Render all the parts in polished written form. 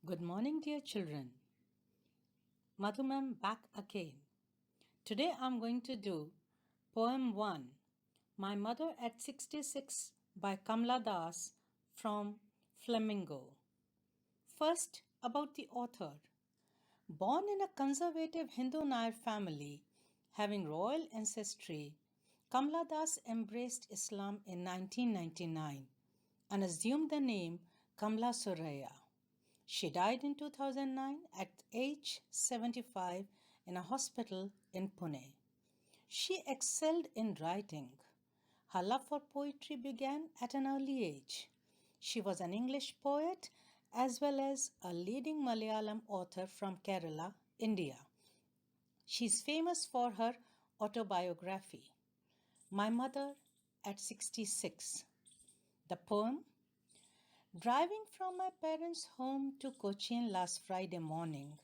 Good morning, dear children. Madhu ma'am back again. Today I'm going to do Poem 1, My Mother at 66 by Kamla Das from Flamingo. First, about the author. Born in a conservative Hindu Nair family having royal ancestry, Kamla Das embraced Islam in 1999 and assumed the name Kamla Suraya. She died in 2009 at age 75 in a hospital in Pune. She excelled in writing. Her love for poetry began at an early age. She was an English poet as well as a leading Malayalam author from Kerala, India. She is famous for her autobiography, My Mother at 66. The poem, driving from my parents' home to Cochin last Friday morning,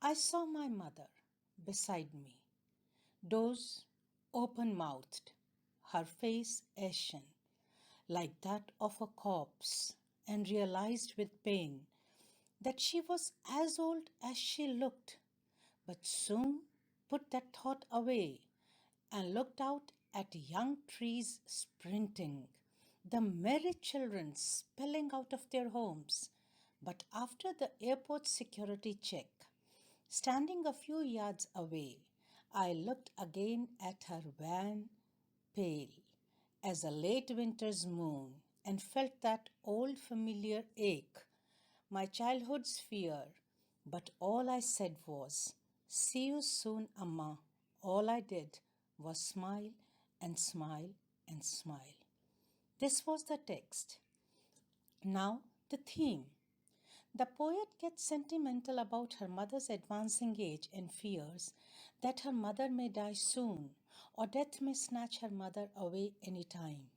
I saw my mother beside me, doze open mouthed, her face ashen, like that of a corpse, and realized with pain that she was as old as she looked, but soon put that thought away and looked out at young trees sprinting, the merry children spilling out of their homes. But after the airport security check, standing a few yards away, I looked again at her wan, pale as a late winter's moon, and felt that old familiar ache, my childhood's fear. But all I said was, See you soon, Amma. All I did was smile and smile and smile. This was the text. Now, the theme. The poet gets sentimental about her mother's advancing age and fears that her mother may die soon or death may snatch her mother away any time.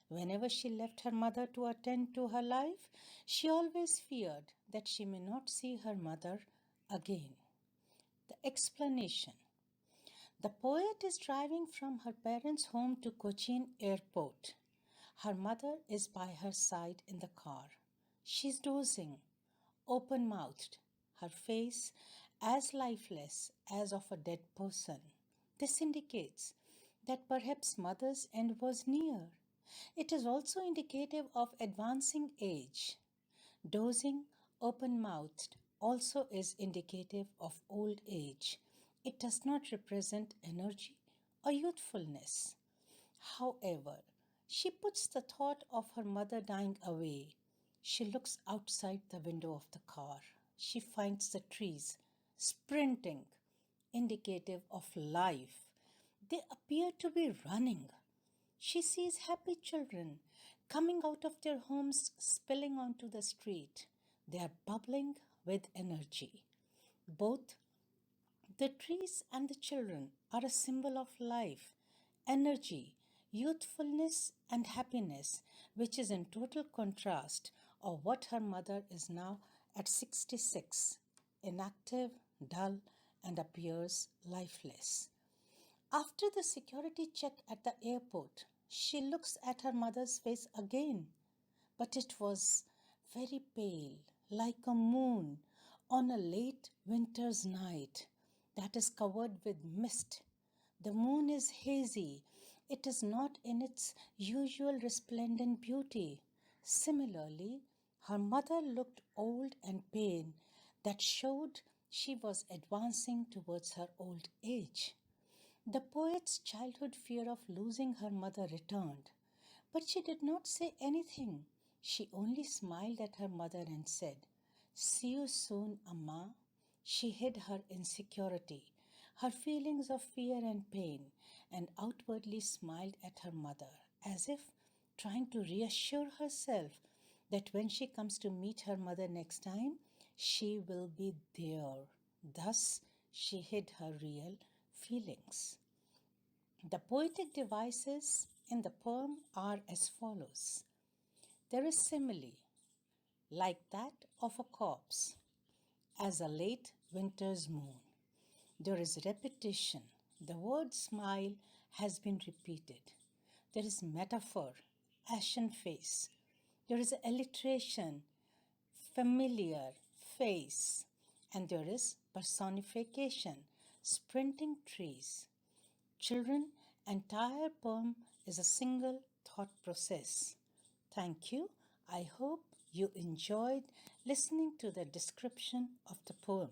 Whenever she left her mother to attend to her life, she always feared that she may not see her mother again. The explanation. The poet is driving from her parents' home to Cochin airport. Her mother is by her side in the car. She's dozing, open mouthed, her face as lifeless as of a dead person. This indicates that perhaps mother's end was near. It is also indicative of advancing age. Dozing, open mouthed, also is indicative of old age. It does not represent energy or youthfulness. However, she puts the thought of her mother dying away. She looks outside the window of the car. She finds the trees sprinting, indicative of life. They appear to be running. She sees happy children coming out of their homes, spilling onto the street. They are bubbling with energy. Both the trees and the children are a symbol of life, energy, youthfulness, and happiness, which is in total contrast of what her mother is now at 66, inactive, dull, and appears lifeless. After the security check at the airport, she looks at her mother's face again, but it was very pale, like a moon on a late winter's night that is covered with mist. The moon is hazy, it is not in its usual resplendent beauty. Similarly, her mother looked old and pale, that showed she was advancing towards her old age. The poet's childhood fear of losing her mother returned, but she did not say anything. She only smiled at her mother and said, See you soon, Amma. She hid her insecurity, her feelings of fear and pain, and outwardly smiled at her mother, as if trying to reassure herself that when she comes to meet her mother next time, she will be there. Thus, she hid her real feelings. The poetic devices in the poem are as follows. There is simile, like that of a corpse, as a late winter's moon. There is repetition. The word smile has been repeated. There is metaphor, ashen face. There is alliteration, familiar, face, and there is personification, sprinting trees. Children, entire poem is a single thought process. Thank you. I hope you enjoyed listening to the description of the poem.